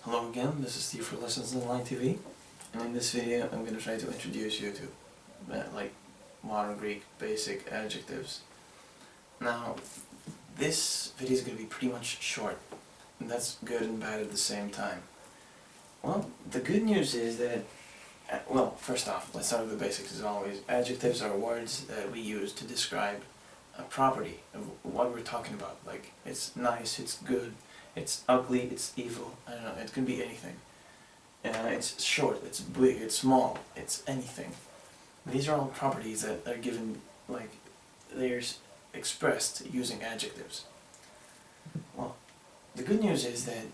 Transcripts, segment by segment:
Hello again, this is Steve for LessonsOnlineTV, and in this video I'm going to try to introduce you to modern Greek basic adjectives. Now, this video is going to be pretty much short, and that's good and bad at the same time. Well, the good news is that, first off, let's start with the basics as always. Adjectives are words that we use to describe a property of what we're talking about. Like, it's nice, it's good, it's ugly, it's evil, I don't know, it can be anything. It's short, it's big, it's small, it's anything. These are all properties that are given, they're expressed using adjectives. Well, the good news is that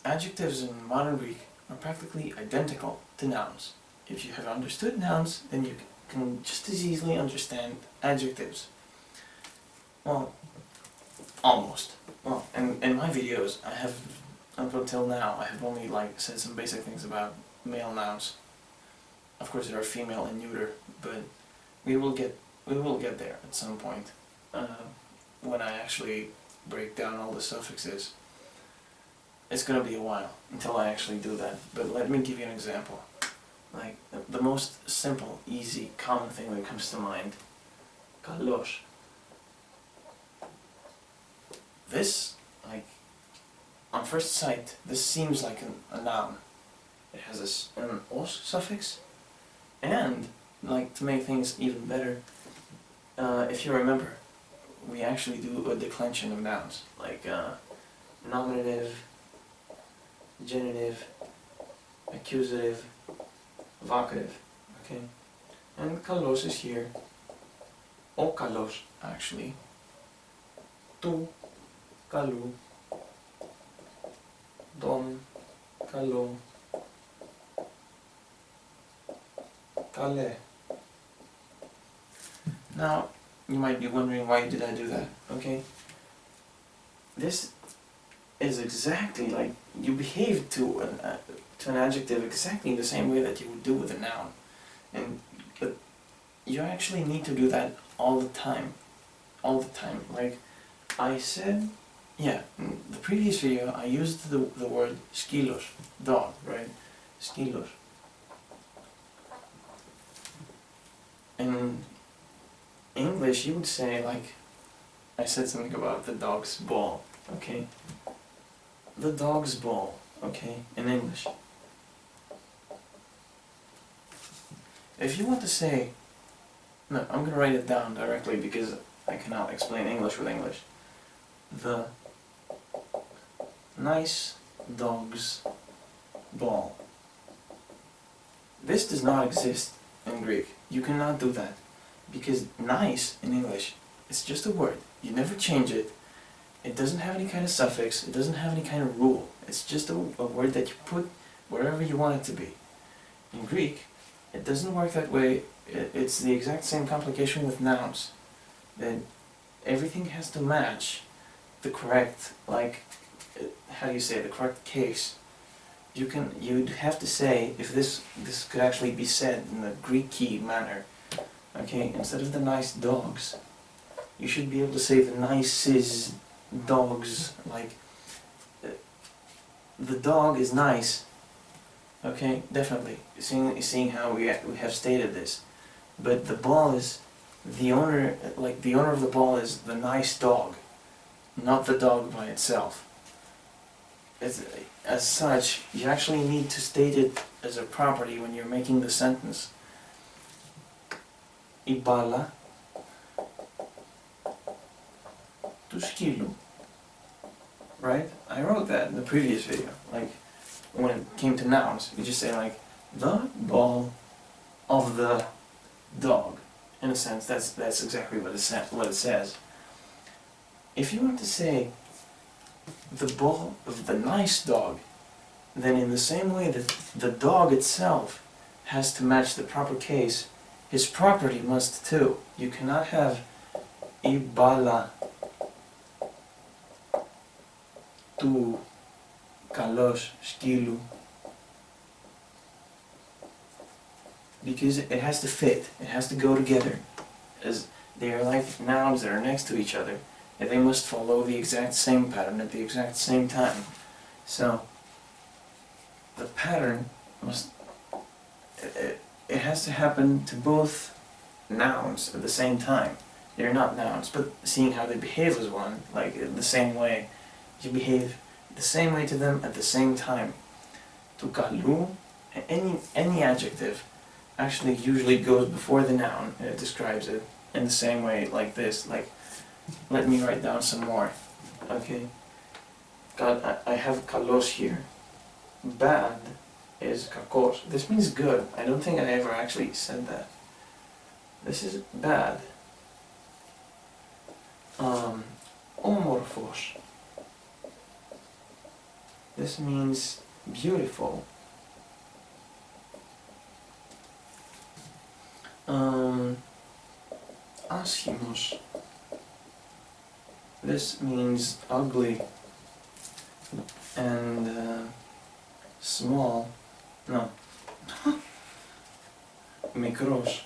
adjectives in modern Greek are practically identical to nouns. If you have understood nouns, then you can just as easily understand adjectives. Well, almost. Well, in my videos, I have, up until now, I have only said some basic things about male nouns. Of course, there are female and neuter, but we will get there at some point when I actually break down all the suffixes. It's gonna be a while until I actually do that, but let me give you an example. Like the most simple, easy, common thing that comes to mind. Kalos. This, on first sight, this seems like a noun. It has an os suffix, and, to make things even better, if you remember, we actually do a declension of nouns, nominative, genitive, accusative, vocative, okay? And kalos is here, o kalos, actually, tu, kalu, dom, kalo, kale. Now, you might be wondering, why did I do that, okay? This is exactly like you behave to an adjective exactly the same way that you would do with a noun, but you actually need to do that all the time. Like I said, in the previous video I used the word skilos, dog, right? Skilos. In English you would say, I said something about the dog's ball, okay? The dog's ball, okay, in English. If you want to say, no, I'm going to write it down directly because I cannot explain English with English. The nice dog's ball. This does not exist in Greek. You cannot do that. Because nice in English, it's just a word. You never change it. It doesn't have any kind of suffix. It doesn't have any kind of rule. It's just a word that you put wherever you want it to be. In Greek, it doesn't work that way. It's the exact same complication with nouns. That everything has to match the correct, the correct case. You'd have to say, if this could actually be said in the Greek-y manner, okay, instead of the nice dogs, you should be able to say the nicest dogs, the dog is nice, okay, definitely, seeing how we have stated this, but the ball is, the owner of the ball is the nice dog, not the dog by itself. As such, you actually need to state it as a property when you're making the sentence. Η μπάλα του σκύλου. Right? I wrote that in the previous video. When it came to nouns, you just say the ball of the dog. In a sense, that's exactly what it says. If you want to say the ball of the nice dog, then in the same way that the dog itself has to match the proper case, his property must too. You cannot have η μπάλα του καλός σκύλου, because it has to fit, it has to go together, as they are like nouns that are next to each other, and they must follow the exact same pattern at the exact same time. So the pattern must, it has to happen to both nouns at the same time. They're not nouns, but seeing how they behave as one, like the same way, you behave the same way to them at the same time. To kalu, any adjective actually usually goes before the noun and it describes it in the same way, like this. Like, let me write down some more. Okay, I have kalos here. Bad is kakos. This means good. I don't think I ever actually said that. This is bad. Omorphos. This means beautiful. Aschimos. This means ugly. And small. No. Mikros.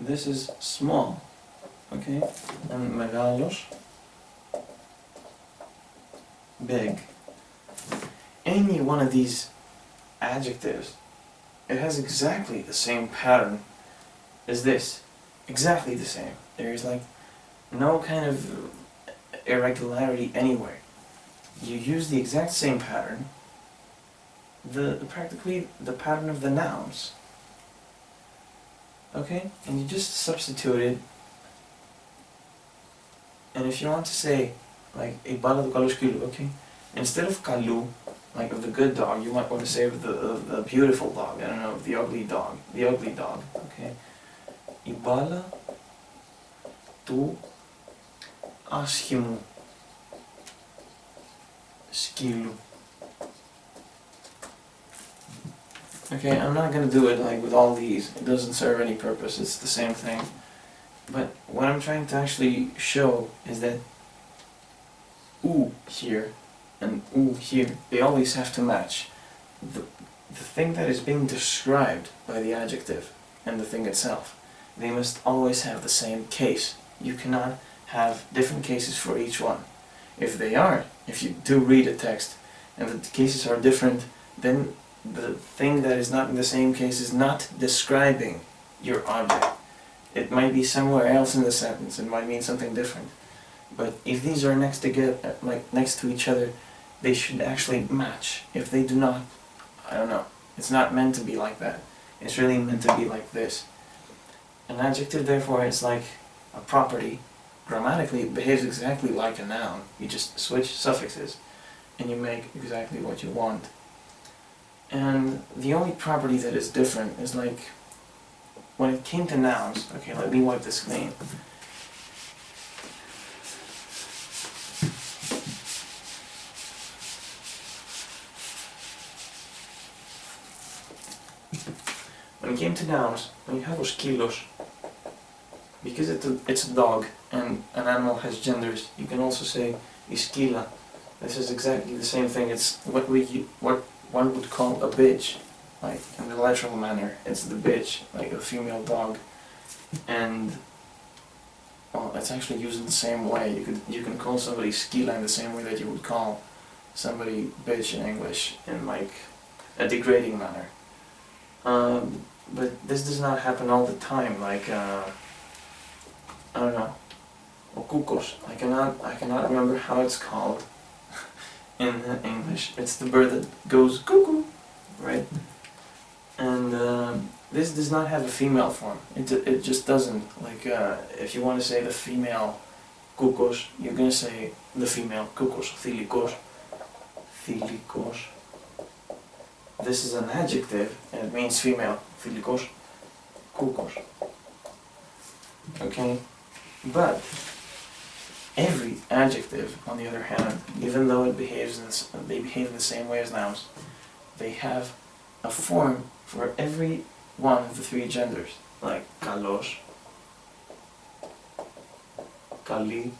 This is small. Okay? And megalos. Big. Any one of these adjectives, it has exactly the same pattern as this. Exactly the same. There's like no kind of irregularity anywhere. You use the exact same pattern, practically the pattern of the nouns. Okay? And you just substitute it. And if you want to say, like, a bala do kalos kilu, okay? Instead of kalu, like of the good dog, you might want to say of the beautiful dog, I don't know, the ugly dog. The ugly dog, okay? Ibala tu aschimu skilu. Okay, I'm not gonna do it like with all these. It doesn't serve any purpose. It's the same thing. But what I'm trying to actually show is that here and here, they always have to match. The thing that is being described by the adjective and the thing itself, they must always have the same case. You cannot have different cases for each one. If they are, if you do read a text and the cases are different, then the thing that is not in the same case is not describing your object. It might be somewhere else in the sentence, it might mean something different. But if these are next to each other, they should actually match. If they do not, I don't know. It's not meant to be like that. It's really meant to be like this. An adjective, therefore, is like a property. Grammatically, it behaves exactly like a noun. You just switch suffixes, and you make exactly what you want. And the only property that is different is like, when it came to nouns, okay, let me wipe this clean. When it came to nouns, when you have those kilos, because it's a dog and an animal has genders, you can also say iskila. This is exactly the same thing. It's what one would call a bitch, like in the literal manner. It's the bitch, like a female dog, and well, it's actually used in the same way. You can call somebody skila in the same way that you would call somebody bitch in English, in like a degrading manner. But this does not happen all the time. Like I don't know, okukos. I cannot remember how it's called in English. It's the bird that goes cuckoo, right? And this does not have a female form. It just doesn't. Like if you want to say the female kukos, you're gonna say the female kukos, thilikos, thilikos. This is an adjective and it means female, thilikos, kukos. Okay, but every adjective, on the other hand, even though they behave in the same way as nouns, they have a form for every one of the three genders, like kalos, kali,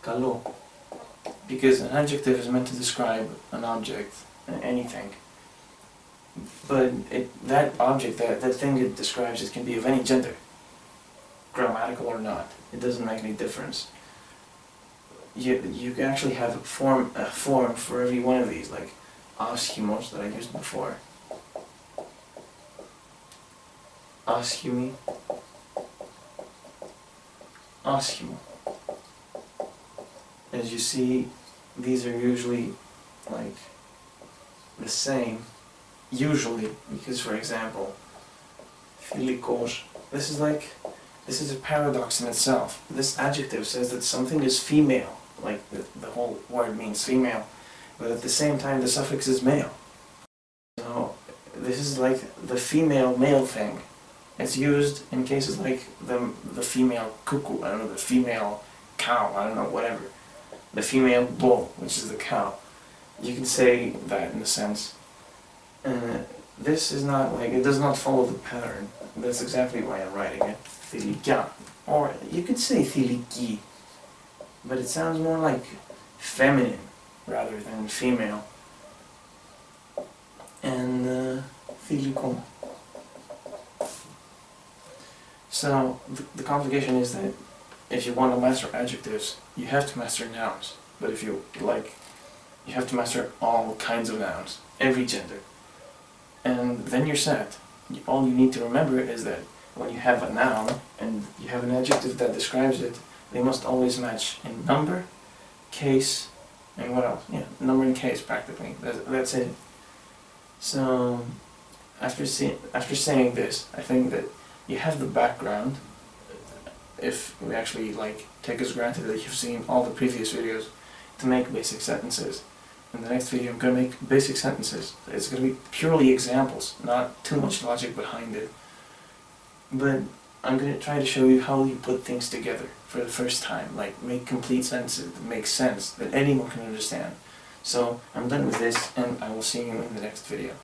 kalo. Because an adjective is meant to describe an object, anything. But that object, that thing it describes, it can be of any gender, grammatical or not. It doesn't make any difference. you can actually have a form for every one of these, like oschimos that I used before. Oschimi. Oschimo. As you see, these are usually like the same, usually, because for example, philikos, this is a paradox in itself. This adjective says that something is female, like the whole word means female, but at the same time the suffix is male. So this is like the female male thing. It's used in cases like the female cuckoo, I don't know, the female cow, I don't know, whatever. The female bull, which is the cow. You can say that in a sense. This is not like, it does not follow the pattern. That's exactly why I'm writing it. Thilika. Or you could say thiliki, but it sounds more like feminine rather than female. And thilikum. So the complication is that if you want to master adjectives, you have to master nouns. But if you you have to master all kinds of nouns, every gender. And then you're set. All you need to remember is that when you have a noun and you have an adjective that describes it, they must always match in number, case, and what else? Yeah, number and case practically. That's it. So after saying this, I think that you have the background, if we actually take as granted that you've seen all the previous videos, to make basic sentences. In the next video I'm going to make basic sentences. It's going to be purely examples, not too much logic behind it. But I'm going to try to show you how you put things together for the first time, like make complete sentences that make sense, that anyone can understand. So I'm done with this, and I will see you in the next video.